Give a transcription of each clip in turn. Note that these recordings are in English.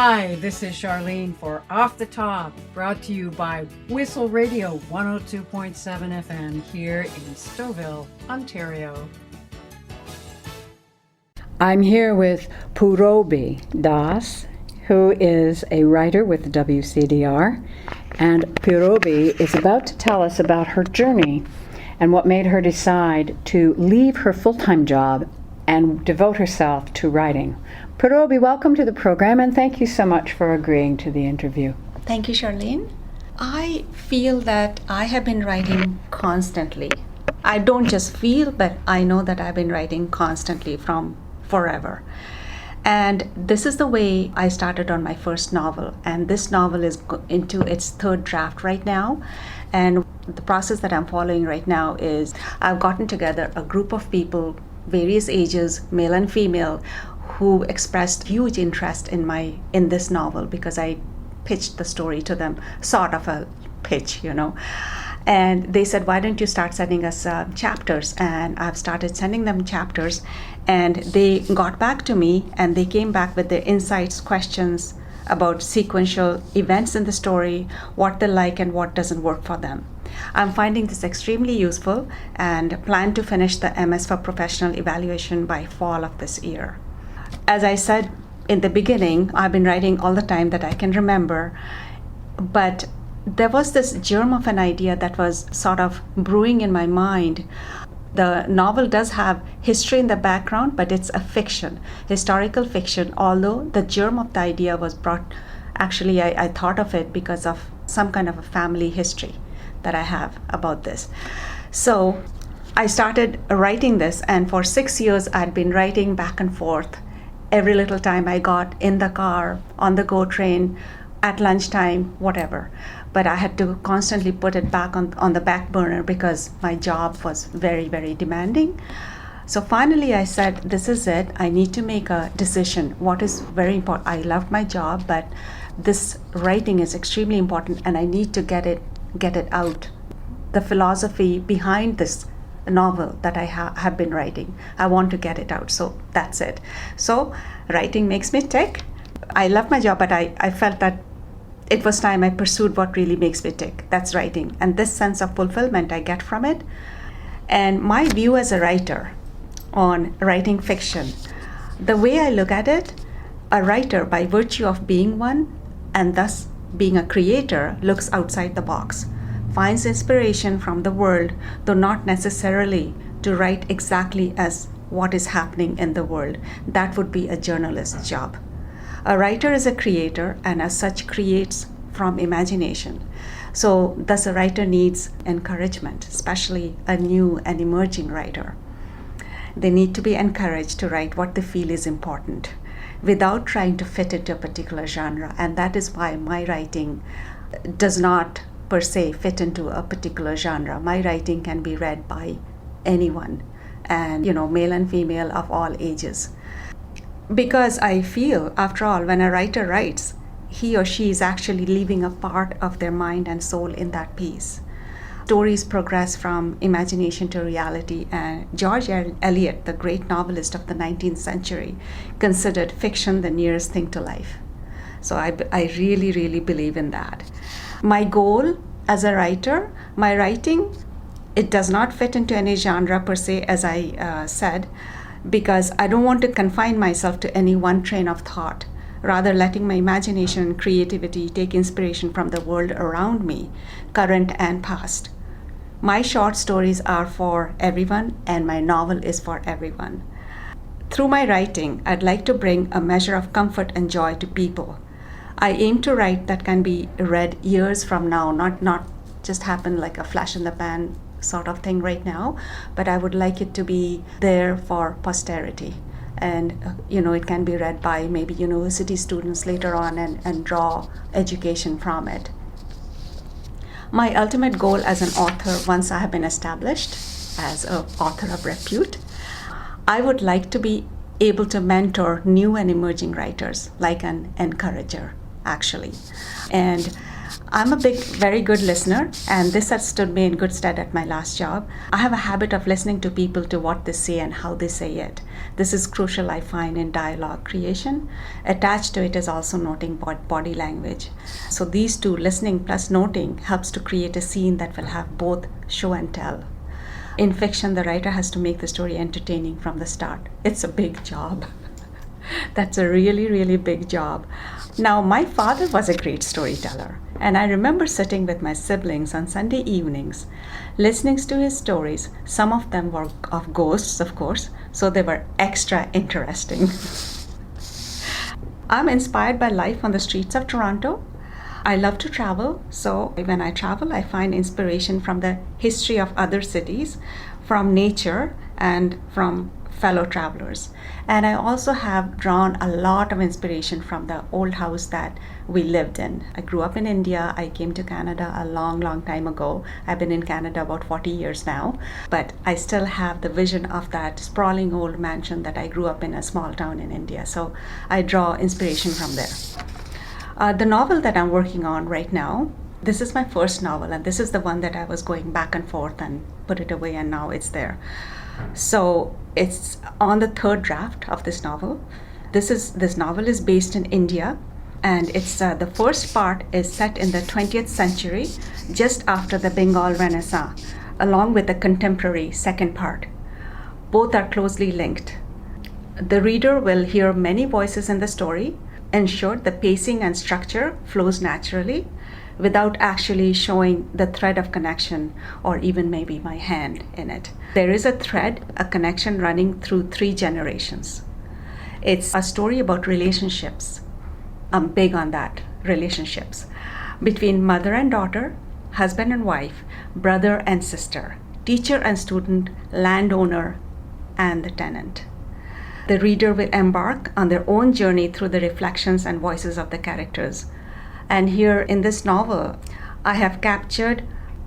Hi, this is Charlene for Off the Top, brought to you by Whistle Radio 102.7 FM here in Stouffville, Ontario. I'm here with Purabi Das, who is a writer with WCDR, and Purabi is about to tell us about her journey and what made her decide to leave her full-time job and devote herself to writing. Purabi, welcome to the program, and thank you so much for agreeing to the interview. Thank you, Charlene. I feel that I have been writing constantly. I don't just feel, but I know that I've been writing constantly from forever. And this is the way I started on my first novel. And this novel is into its third draft right now. And the process that I'm following right now is I've gotten together a group of people, various ages, male and female, who expressed huge interest in this novel because I pitched the story to them, sort of a pitch, And they said, why don't you start sending us chapters? And I've started sending them chapters, and they got back to me, and they came back with their insights, questions about sequential events in the story, what they like and what doesn't work for them. I'm finding this extremely useful and plan to finish the MS for Professional evaluation by fall of this year. As I said in the beginning, I've been writing all the time that I can remember, but there was this germ of an idea that was sort of brewing in my mind. The novel does have history in the background, but it's a fiction, historical fiction, although the germ of the idea was brought, actually I thought of it because of some kind of a family history that I have about this. So I started writing this, and for 6 years I'd been writing back and forth every little time I got in the car, on the GO train, at lunchtime, whatever. But I had to constantly put it back on the back burner because my job was very, very demanding. So finally I said, this is it. I need to make a decision. What is very important? I love my job, but this writing is extremely important, and I need to get it out. The philosophy behind this novel that I have been writing, I want to get it out. So that's it. So writing makes me tick. I love my job, but I felt that it was time I pursued what really makes me tick. That's writing. And this sense of fulfillment I get from it. And my view as a writer on writing fiction, the way I look at it, a writer, by virtue of being one and thus being a creator, looks outside the box, finds inspiration from the world, though not necessarily to write exactly as what is happening in the world. That would be a journalist's job. A writer is a creator, and as such creates from imagination. So thus a writer needs encouragement, especially a new and emerging writer. They need to be encouraged to write what they feel is important without trying to fit into a particular genre. And that is why my writing does not per se fit into a particular genre. My writing can be read by anyone, and male and female of all ages. Because I feel, after all, when a writer writes, he or she is actually leaving a part of their mind and soul in that piece. Stories progress from imagination to reality, and George Eliot, the great novelist of the 19th century, considered fiction the nearest thing to life. So I really, really believe in that. My goal as a writer, my writing, it does not fit into any genre per se, as I said, because I don't want to confine myself to any one train of thought, rather letting my imagination and creativity take inspiration from the world around me, current and past. My short stories are for everyone, and my novel is for everyone. Through my writing, I'd like to bring a measure of comfort and joy to people. I aim to write that can be read years from now, not just happen like a flash in the pan sort of thing right now, but I would like it to be there for posterity. And it can be read by maybe university students later on and draw education from it. My ultimate goal as an author, once I have been established as an author of repute, I would like to be able to mentor new and emerging writers, like an encourager, actually. And I'm a very good listener, and this has stood me in good stead at my last job. I have a habit of listening to people to what they say and how they say it. This is crucial, I find, in dialogue creation. Attached to it is also noting body language. So these two, listening plus noting, helps to create a scene that will have both show and tell. In fiction, the writer has to make the story entertaining from the start. It's a big job. That's a really, really big job. Now, my father was a great storyteller, and I remember sitting with my siblings on Sunday evenings, listening to his stories. Some of them were of ghosts, of course, so they were extra interesting. I'm inspired by life on the streets of Toronto. I love to travel, so when I travel, I find inspiration from the history of other cities, from nature, and from fellow travelers. And I also have drawn a lot of inspiration from the old house that we lived in. I grew up in India. I came to Canada a long, long time ago. I've been in Canada about 40 years now, but I still have the vision of that sprawling old mansion that I grew up in a small town in India. So I draw inspiration from there. The novel that I'm working on right now, this is my first novel, and this is the one that I was going back and forth and put it away, and now it's there. So it's on the third draft of this novel. This novel is based in India, and it's the first part is set in the 20th century, just after the Bengal Renaissance, along with the contemporary second part. Both are closely linked. The reader will hear many voices in the story, ensure the pacing and structure flows naturally, without actually showing the thread of connection or even maybe my hand in it. There is a thread, a connection running through 3 generations. It's a story about relationships. I'm big on that, relationships. Between mother and daughter, husband and wife, brother and sister, teacher and student, landowner and the tenant. The reader will embark on their own journey through the reflections and voices of the characters. And here in this novel, I have captured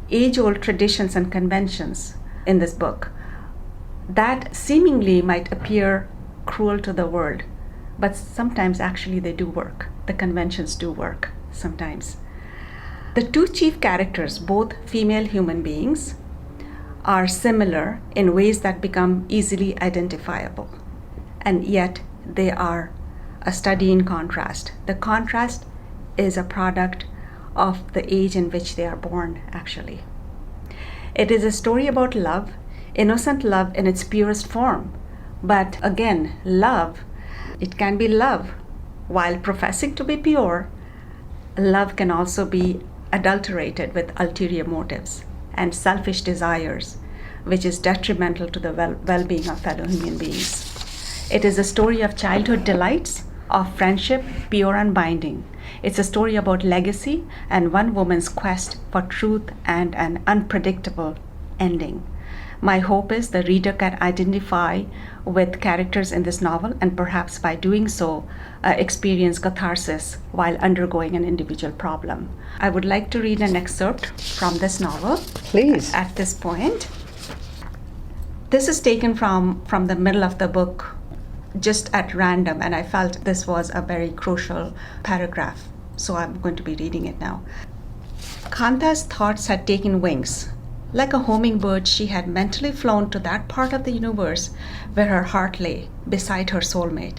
age-old traditions and conventions in this book that seemingly might appear cruel to the world, but sometimes actually they do work. The conventions do work sometimes. The 2 chief characters, both female human beings, are similar in ways that become easily identifiable, and yet they are a study in contrast. The contrast is a product of the age in which they are born, actually. It is a story about love, innocent love in its purest form. But again, love, it can be love. While professing to be pure, love can also be adulterated with ulterior motives and selfish desires, which is detrimental to the well-being of fellow human beings. It is a story of childhood delights, of friendship, pure and binding. It's a story about legacy and one woman's quest for truth and an unpredictable ending. My hope is the reader can identify with characters in this novel, and perhaps by doing so, experience catharsis while undergoing an individual problem. I would like to read an excerpt from this novel. Please. At this point. This is taken from the middle of the book, just at random, and I felt this was a very crucial paragraph, so I'm going to be reading it now. Kanta's thoughts had taken wings. Like a homing bird, she had mentally flown to that part of the universe where her heart lay, beside her soulmate.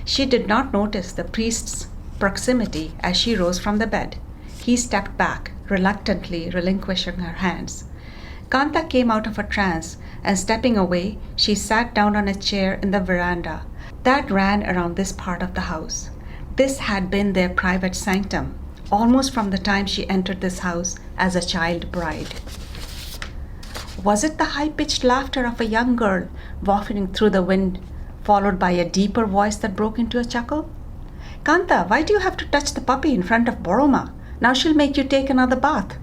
She did not notice the priest's proximity as she rose from the bed. He stepped back, reluctantly relinquishing her hands. Kanta came out of a trance, and stepping away, she sat down on a chair in the veranda that ran around this part of the house. This had been their private sanctum, almost from the time she entered this house as a child bride. Was it the high-pitched laughter of a young girl wafting through the wind, followed by a deeper voice that broke into a chuckle? Kanta, why do you have to touch the puppy in front of Boroma? Now she'll make you take another bath.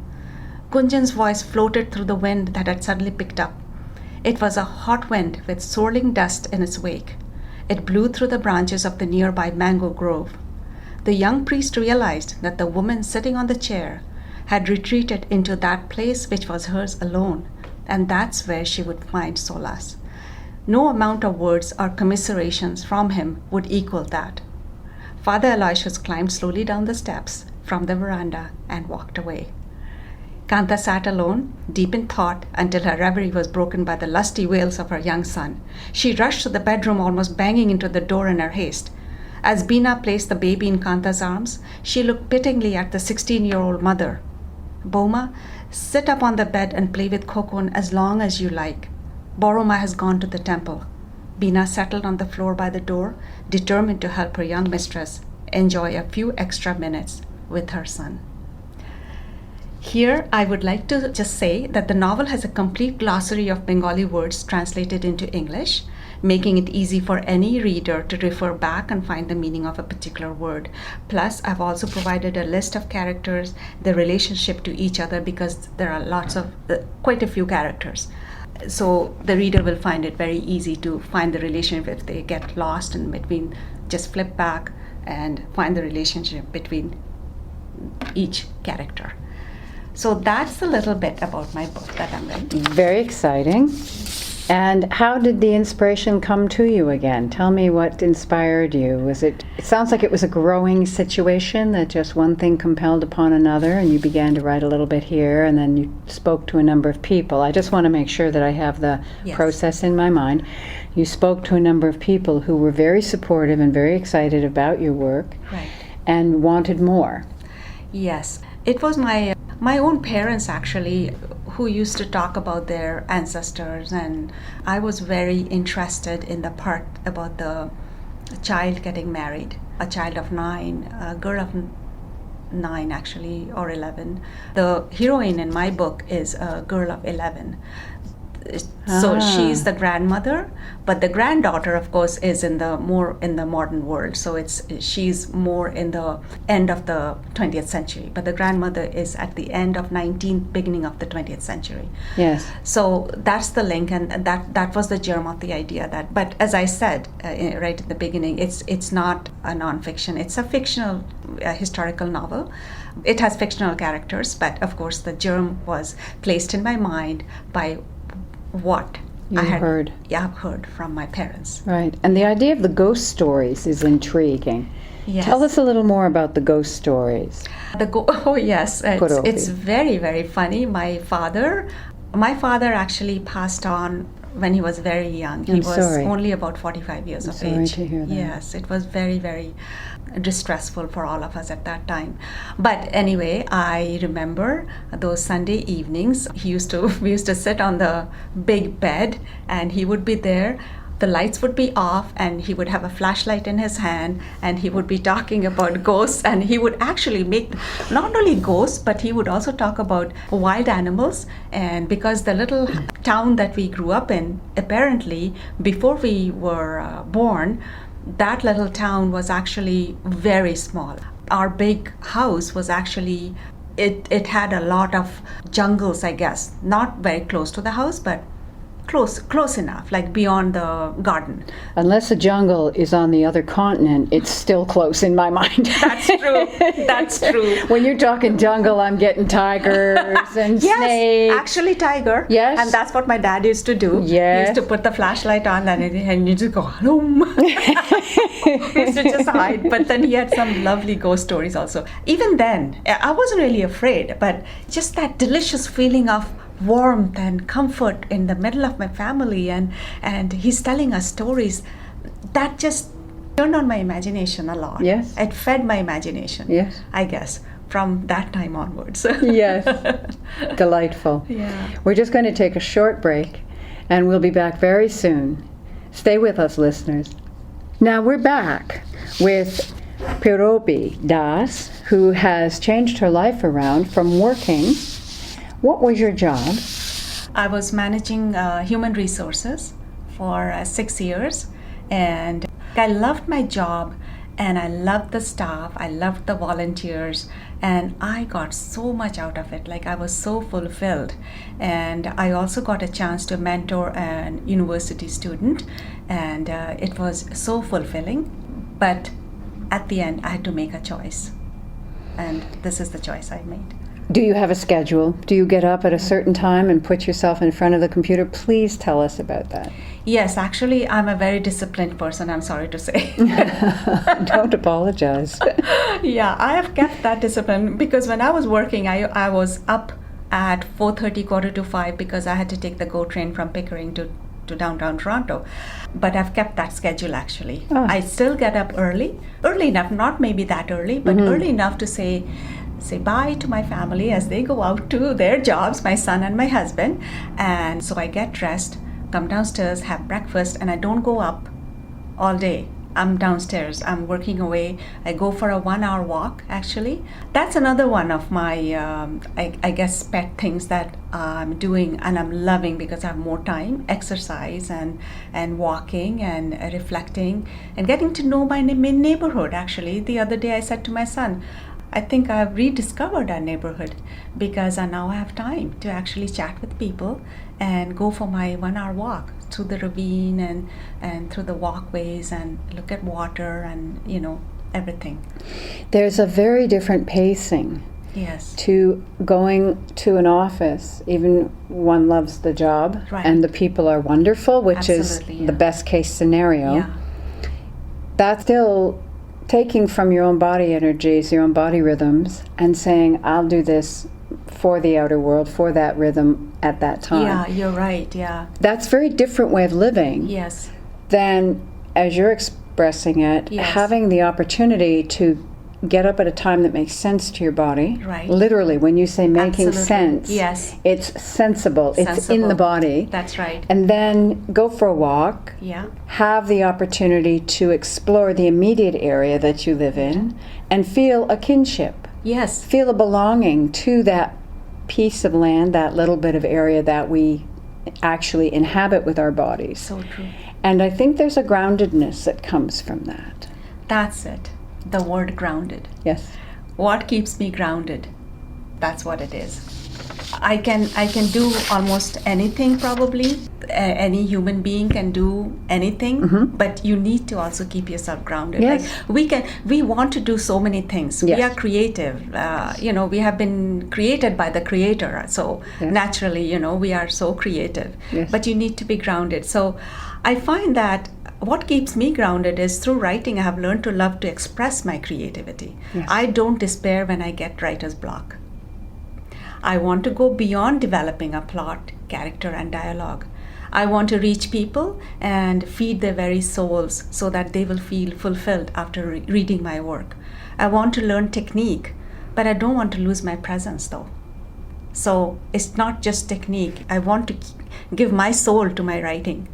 Gunjan's voice floated through the wind that had suddenly picked up. It was a hot wind with swirling dust in its wake. It blew through the branches of the nearby mango grove. The young priest realized that the woman sitting on the chair had retreated into that place which was hers alone, and that's where she would find solace. No amount of words or commiserations from him would equal that. Father Aloysius climbed slowly down the steps, from the veranda and walked away. Kanta sat alone, deep in thought, until her reverie was broken by the lusty wails of her young son. She rushed to the bedroom, almost banging into the door in her haste. As Beena placed the baby in Kanta's arms, she looked pityingly at the 16-year-old mother. Boma, sit up on the bed and play with Kokon as long as you like. Boroma has gone to the temple. Beena settled on the floor by the door, determined to help her young mistress enjoy a few extra minutes with her son. Here, I would like to just say that the novel has a complete glossary of Bengali words translated into English, making it easy for any reader to refer back and find the meaning of a particular word. Plus, I've also provided a list of characters, their relationship to each other, because there are quite a few characters. So the reader will find it very easy to find the relationship if they get lost in between. Just flip back and find the relationship between each character. So that's a little bit about my book that I'm writing. Very exciting. And how did the inspiration come to you again? Tell me what inspired you. It sounds like it was a growing situation, that just one thing compelled upon another, and you began to write a little bit here, and then you spoke to a number of people. I just want to make sure that I have the process in my mind. You spoke to a number of people who were very supportive and very excited about your work, right, and wanted more. Yes. It was my own parents, actually, who used to talk about their ancestors, and I was very interested in the part about the child getting married, a child of 9, a girl of 9 actually, or 11. The heroine in my book is a girl of 11. So she's the grandmother, but the granddaughter, of course, is more in the modern world. So she's more in the end of the 20th century, but the grandmother is at the end of 19th, beginning of the 20th century. Yes. So that's the link, and that was the germ of the idea. But as I said right at the beginning, it's not a nonfiction. It's a fictional historical novel. It has fictional characters, but of course the germ was placed in my mind by what I've heard from my parents. Right. And the idea of the ghost stories is intriguing. Yes. Tell us a little more about the ghost stories. Oh yes, it's very, very funny. My father actually passed on when he was very young. He was only about 45 years of age. Sorry to hear that. Yes, it was very, very distressful for all of us at that time. But anyway, I remember those Sunday evenings. We used to sit on the big bed, and he would be there. The lights would be off, and he would have a flashlight in his hand, and he would be talking about ghosts, and he would actually make not only ghosts, but he would also talk about wild animals. And because the little town that we grew up in, apparently before we were born, that little town was actually very small. Our big house was actually, it had a lot of jungles, I guess, not very close to the house, but close enough, like beyond the garden. Unless the jungle is on the other continent, it's still close in my mind. That's true. When you're talking jungle, I'm getting tigers and yes, snakes. Actually tiger. Yes. And that's what my dad used to do. Yes. He used to put the flashlight on, and you just go, hello. He used to just hide. But then he had some lovely ghost stories also. Even then, I wasn't really afraid, but just that delicious feeling of warmth and comfort in the middle of my family, and he's telling us stories that just turned on my imagination a lot. Yes. It fed my imagination. Yes. I guess from that time onwards. Yes. Delightful. Yeah. We're just going to take a short break, and we'll be back very soon. Stay with us, listeners. Now we're back with Purabi Das, who has changed her life around from working. What was your job? I was managing human resources for 6 years, and I loved my job, and I loved the staff, I loved the volunteers, and I got so much out of it. Like, I was so fulfilled. And I also got a chance to mentor a university student, and it was so fulfilling. But at the end, I had to make a choice, and this is the choice I made. Do you have a schedule? Do you get up at a certain time and put yourself in front of the computer? Please tell us about that. Yes, actually, I'm a very disciplined person, I'm sorry to say. Don't apologize. Yeah, I have kept that discipline because when I was working, I was up at 4:30, quarter to 5, because I had to take the GO train from Pickering to downtown Toronto. But I've kept that schedule actually. Oh. I still get up early enough, not maybe that early, but early enough to say bye to my family as they go out to their jobs, my son and my husband. And so I get dressed, come downstairs, have breakfast, and I don't go up all day. I'm downstairs, I'm working away. I go for a 1-hour walk actually. That's another one of my, I guess, pet things that I'm doing and I'm loving because I have more time, exercise and walking and reflecting and getting to know my neighborhood actually. The other day I said to my son, I think I've rediscovered our neighborhood because I now have time to actually chat with people and go for my 1-hour walk through the ravine and through the walkways and look at water and, everything. There's a very different pacing Yes. to going to an office, even one loves the job Right. and the people are wonderful, which Absolutely, is yeah. the best case scenario. Yeah. That's still taking from your own body energies, your own body rhythms, and saying, I'll do this for the outer world, for that rhythm at that time. Yeah, you're right. Yeah. That's a very different way of living Yes. than, as you're expressing it, Yes. having the opportunity to get up at a time that makes sense to your body. Right. Literally, when you say making Absolutely. sense, Yes. it's sensible, it's in Sensible. the body. That's right. And then go for a walk, Yeah. have the opportunity to explore the immediate area that you live in, and feel a kinship, Yes. feel a belonging to that piece of land, that little bit of area that we actually inhabit with our bodies. So true. And I think there's a groundedness that comes from that. That's it. The word grounded. Yes. What keeps me grounded? That's what it is. I can do almost anything probably. Any human being can do anything, but you need to also keep yourself grounded. Yes. Like we want to do so many things. Yes. We are creative. We have been created by the Creator. So Yes. naturally, we are so creative. Yes. But you need to be grounded. So I find that what keeps me grounded is through writing. I have learned to love to express my creativity. Yes. I don't despair when I get writer's block. I want to go beyond developing a plot, character, and dialogue. I want to reach people and feed their very souls so that they will feel fulfilled after reading my work. I want to learn technique, but I don't want to lose my presence though. So it's not just technique. I want to give my soul to my writing.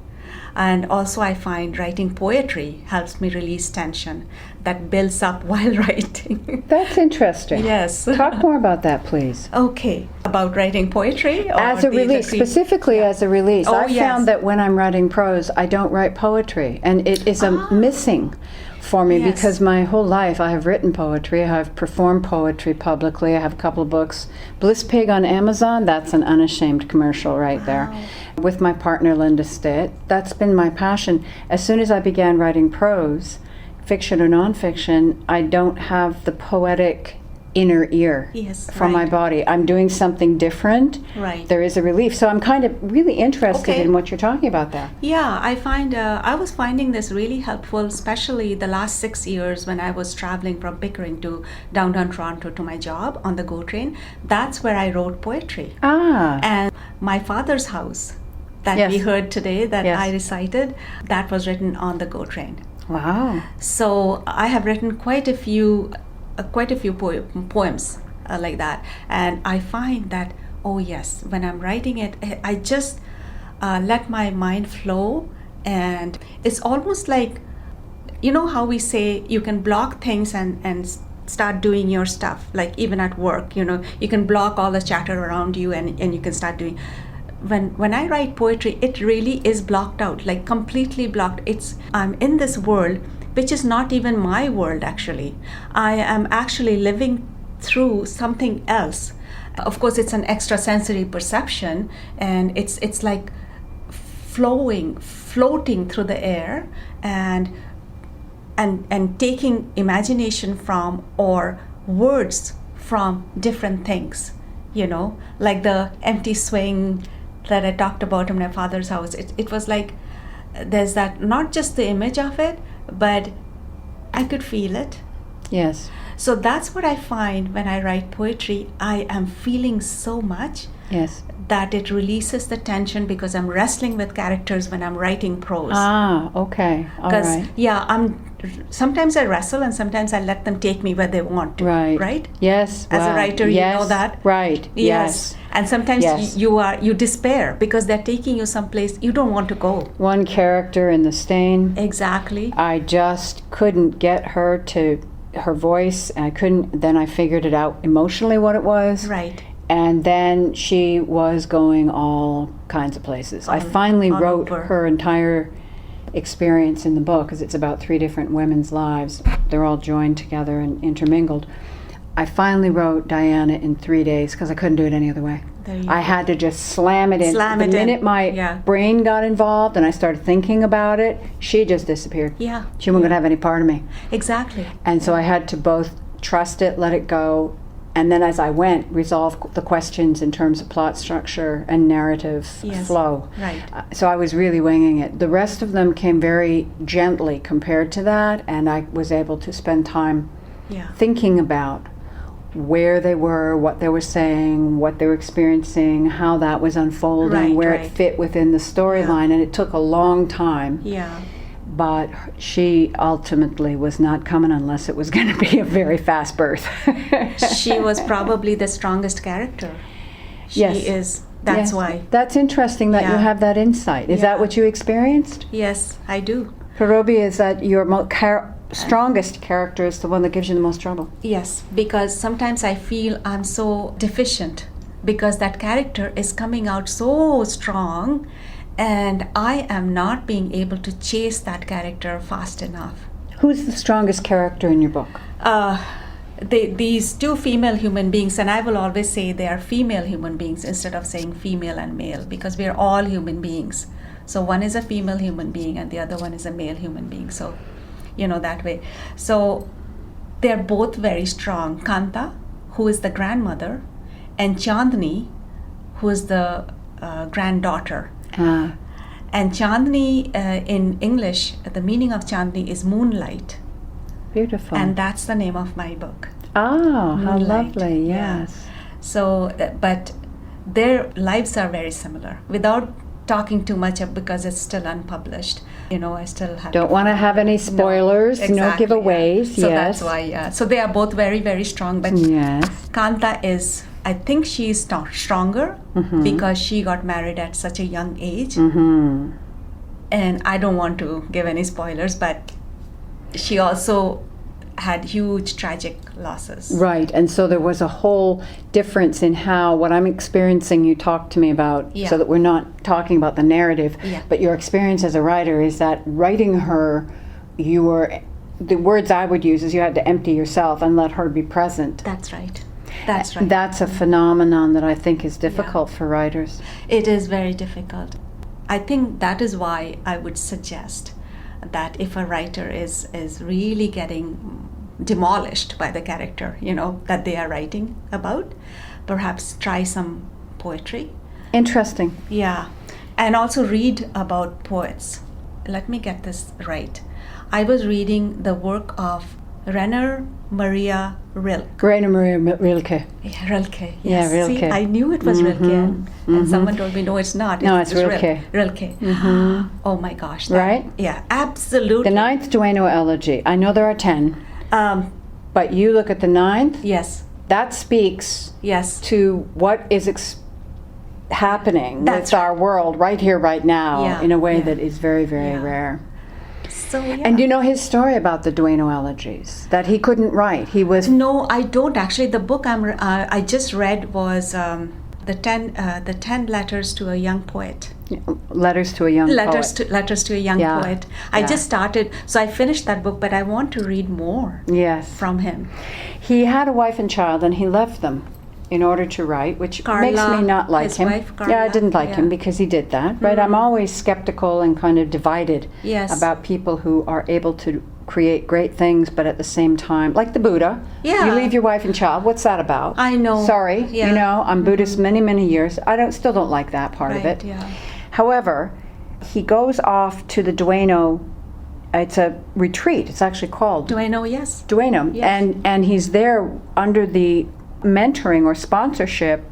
And also I find writing poetry helps me release tension that builds up while writing. That's interesting. Yes. Talk more about that, please. Okay. About writing poetry? Or As a release, specifically as a release. Oh, I've yes. found that when I'm writing prose, I don't write poetry. And it is a missing for me Yes. because my whole life I have written poetry. I have performed poetry publicly. I have a couple of books. Bliss Pig on Amazon, that's an unashamed commercial right there. With my partner Linda Stitt. That's been my passion. As soon as I began writing prose, fiction or nonfiction, I don't have the poetic inner ear Yes, from my right. body. I'm doing something different. Right. There is a relief. So I'm kind of really interested Okay. in what you're talking about there. Yeah, I was finding this really helpful, especially the last 6 years when I was traveling from Pickering to downtown Toronto to my job on the GO train. That's where I wrote poetry. Ah, And my father's house that Yes. we heard today that Yes. I recited, that was written on the GO train. wow. So I have written quite a few poems like that, and I find that yes, when I'm writing it, I just let my mind flow, and it's almost like how we say you can block things and start doing your stuff, like even at work, you can block all the chatter around you and you can start doing. When I write poetry, it really is blocked out, like completely blocked. I'm in this world which is not even my world actually. I am actually living through something else. Of course, it's an extrasensory perception, and it's like floating through the air and taking imagination from or words from different things like the empty swing that I talked about in my father's house. It was like there's that, not just the image of it, but I could feel it. Yes. So that's what I find when I write poetry. I am feeling so much. Yes. That it releases the tension because I'm wrestling with characters when I'm writing prose. Ah, okay. All right. Sometimes I wrestle and sometimes I let them take me where they want to. Right. Right? Yes. As a wow. writer, yes. you know that. Right. Yes. And sometimes Yes. you despair because they're taking you someplace you don't want to go. One character in The Stain. Exactly. I just couldn't get her voice. I couldn't. Then I figured it out emotionally what it was. Right. And then she was going all kinds of places. I finally wrote over. her entire experience in the book, because it's about 3 different women's lives. They're all joined together and intermingled. I finally wrote Diana in 3 days because I couldn't do it any other way. I had to just slam it in. The minute my brain got involved and I started thinking about it, she just disappeared. Yeah. She wasn't going to have any part of me. Exactly. And so I had to both trust it, let it go, and then as I went, resolve the questions in terms of plot structure and narrative flow. Right. So I was really winging it. The rest of them came very gently compared to that, and I was able to spend time thinking about where they were, what they were saying, what they were experiencing, how that was unfolding, where it fit within the storyline, and it took a long time. Yeah. But she ultimately was not coming unless it was going to be a very fast birth. She was probably the strongest character. She is. That's why. That's interesting that you have that insight. Is that what you experienced? Yes, I do. Purabi, is that your strongest character is the one that gives you the most trouble? Yes, because sometimes I feel I'm so deficient because that character is coming out so strong, and I am not being able to chase that character fast enough. Who's the strongest character in your book? These 2 female human beings, and I will always say they are female human beings instead of saying female and male, because we are all human beings. So one is a female human being and the other one is a male human being. So, that way. So they're both very strong. Kanta, who is the grandmother, and Chandni, who is the granddaughter. And Chandni, in English, the meaning of Chandni is moonlight. Beautiful. And that's the name of my book. Oh, how Moonlight. lovely, yes. Yeah. So, but their lives are very similar. Without talking too much because it's still unpublished, I still have Don't want to have any spoilers, no giveaways. So that's why, so they are both very, very strong. But Kanta is, I think she's stronger because she got married at such a young age. And I don't want to give any spoilers, but she also had huge tragic losses. Right, and so there was a whole difference in how what I'm experiencing you talked to me about, so that we're not talking about the narrative, but your experience as a writer is that writing her, the words I would use is you had to empty yourself and let her be present. That's right. That's right. That's a phenomenon that I think is difficult for writers. It is very difficult. I think that is why I would suggest that if a writer is really getting demolished by the character, that they are writing about, perhaps try some poetry. Interesting. Yeah. And also read about poets. Let me get this right. I was reading the work of Rainer Maria Rilke. Rainer Maria Rilke. Yeah, Rilke. Yes. Yeah, Rilke. See, I knew it was Rilke, and someone told me, no, it's not. No, it's Rilke. Rilke. Oh my gosh. Right? Yeah, absolutely. The 9th Duino Elegy. I know there are 10. But you look at the 9th. Yes. That speaks to what is happening with our world right here, right now, in a way that is very, very rare. So, And you know his story about the Duino elegies, that he couldn't write. He was... No, I don't actually. The book I just read was the 10 letters to a young poet. Letters to a young poet. Letters to a young poet. I just started, so I finished that book, but I want to read more from him. He had a wife and child, and he left them in order to write, which makes me not like him. Wife, Carla, I didn't like him because he did that. Right? I'm always skeptical and kind of divided about people who are able to create great things, but at the same time, like the Buddha, Yeah. you leave your wife and child. What's that about? I know. Sorry, Yeah. you know, I'm Buddhist many years. Still don't like that part of Right, it. yeah. However, he goes off to the Dueno. It's a retreat. It's actually called Do I know? Yes. Dueno, Yes. and he's there under the mentoring or sponsorship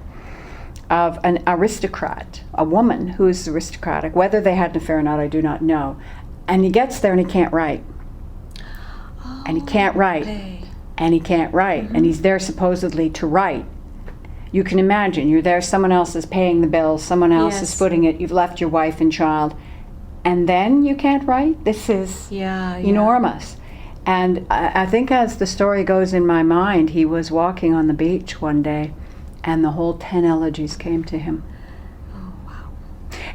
of an aristocrat, a woman who is aristocratic. Whether they had an affair or not, I do not know. And he gets there and he can't write. And he can't write. Okay. And he can't write. And he's there supposedly to write. You can imagine, you're there, someone else is paying the bills, someone else is Yes. footing it, you've left your wife and child, and then you can't write? This is Yeah. enormous. And I think as the story goes in my mind, he was walking on the beach one day and the whole 10 elegies came to him. Oh wow.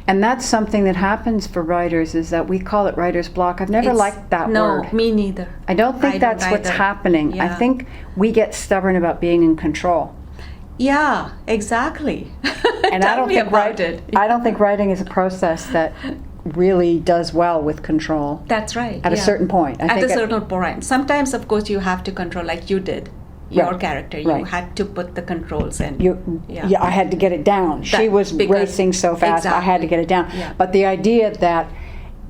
And that's something that happens for writers, is that we call it writer's block. I've never liked that word. No, me neither. I don't think that's what's either. happening. I Yeah. think we get stubborn about being in control. Yeah, exactly. And Tell I don't me think about it. I don't think writing is a process that really does well with control. That's right. At a certain point. I At think a certain point. Sometimes, of course, you have to control, like you did. Your Right, character, you right. had to put the controls in. Yeah, I had to get it down. She was because- racing so fast, I had to exactly. get it down. Yeah. But the idea that,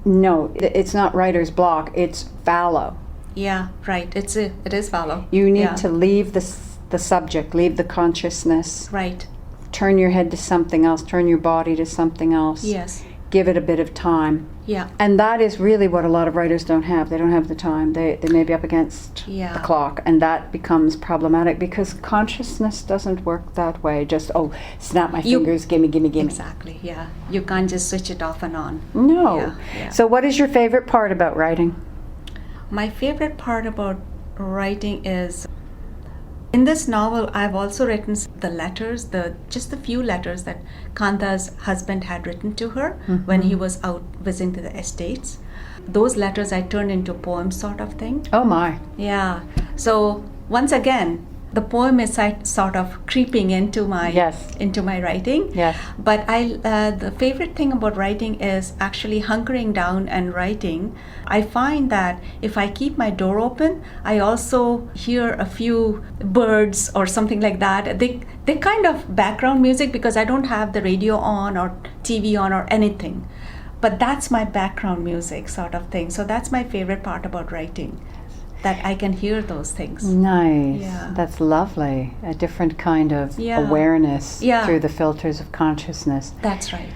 no, it's not writer's block, it's fallow. Yeah, right. It is follow. You need Yeah. to leave the subject, leave the consciousness, Right. turn your head to something else, turn your body to something else. Yes. Give it a bit of time. Yeah. And that is really what a lot of writers don't have. They don't have the time. They may be up against Yeah. the clock, and that becomes problematic because consciousness doesn't work that way. Just, snap my You- fingers, gimme. Exactly. Yeah. You can't just switch it off and on. No. Yeah, yeah. So what is your favorite part about writing? My favorite part about writing is, in this novel, I've also written the letters, just the few letters that Kanta's husband had written to her when he was out visiting the estates. Those letters I turned into poems, sort of thing. Oh my. Yeah. So once again, the poem is sort of creeping into my Yes. into my writing. Yes. But the favorite thing about writing is actually hunkering down and writing. I find that if I keep my door open, I also hear a few birds or something like that. They kind of background music because I don't have the radio on or TV on or anything. But that's my background music, sort of thing. So that's my favorite part about writing, that I can hear those things. Nice. Yeah. That's lovely. A different kind of Yeah. awareness Yeah. through the filters of consciousness. That's right.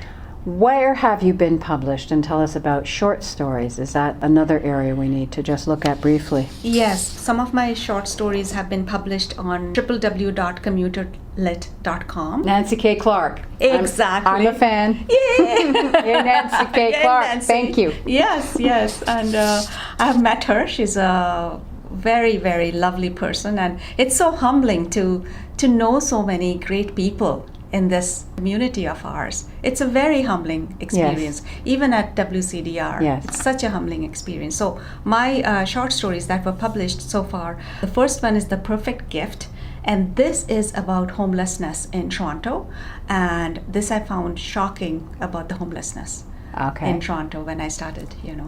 Where have you been published? And tell us about short stories. Is that another area we need to just look at briefly? Yes, some of my short stories have been published on www.commuterlit.com. Nancy K. Clark. Exactly. I'm a fan. Yay! You're Nancy K. Yay, Clark. Nancy. Thank you. Yes. And I have met her. She's a very lovely person. And it's so humbling to know so many great people in this community of ours. It's a very humbling experience, even at WCDR. Yes. It's such a humbling experience. So my short stories that were published so far, the first one is The Perfect Gift, and this is about homelessness in Toronto, and this I found shocking about the homelessness Okay. in Toronto when I started, Yeah.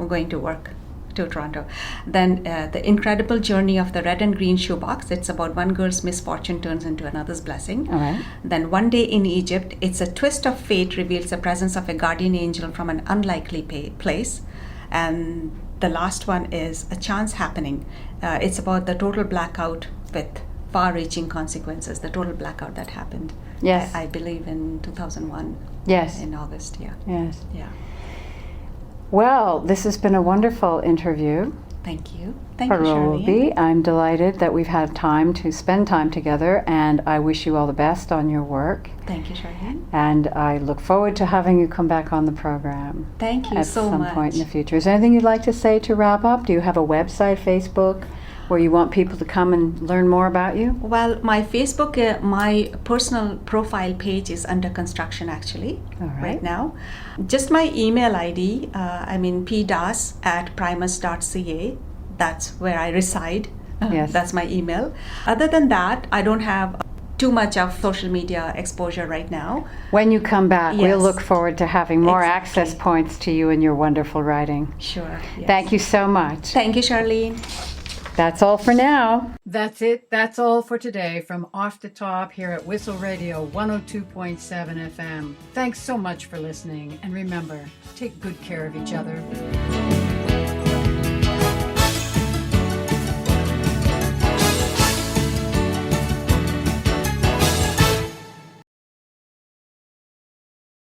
going to work to Toronto. Then The Incredible Journey of the Red and Green Shoebox. It's about one girl's misfortune turns into another's blessing. All right. Then One Day in Egypt. It's a twist of fate reveals the presence of a guardian angel from an unlikely place. And the last one is A Chance Happening. It's about the total blackout with far-reaching consequences. The total blackout that happened. Yes. I believe in 2001. Yes. In August. Yeah. Yes. Yeah. Well, this has been a wonderful interview. Thank you. Thank you, Charlene. Purabi, I'm delighted that we've had time to spend time together, and I wish you all the best on your work. Thank you, Charlene. And I look forward to having you come back on the program Thank you at so some much. point in the future. Is there anything you'd like to say to wrap up? Do you have a website, Facebook, where you want people to come and learn more about you? Well, my Facebook, my personal profile page is under construction actually, All right. now. Just my email ID, pdas@primus.ca. That's where I reside. Yes. That's my email. Other than that, I don't have too much of social media exposure right now. When you come back, Yes. we'll look forward to having more Exactly. access points to you and your wonderful writing. Sure. Yes. Thank you so much. Thank you, Charlene. That's all for now. That's it. That's all for today from Off the Top here at Whistle Radio 102.7 FM. Thanks so much for listening. And remember, take good care of each other.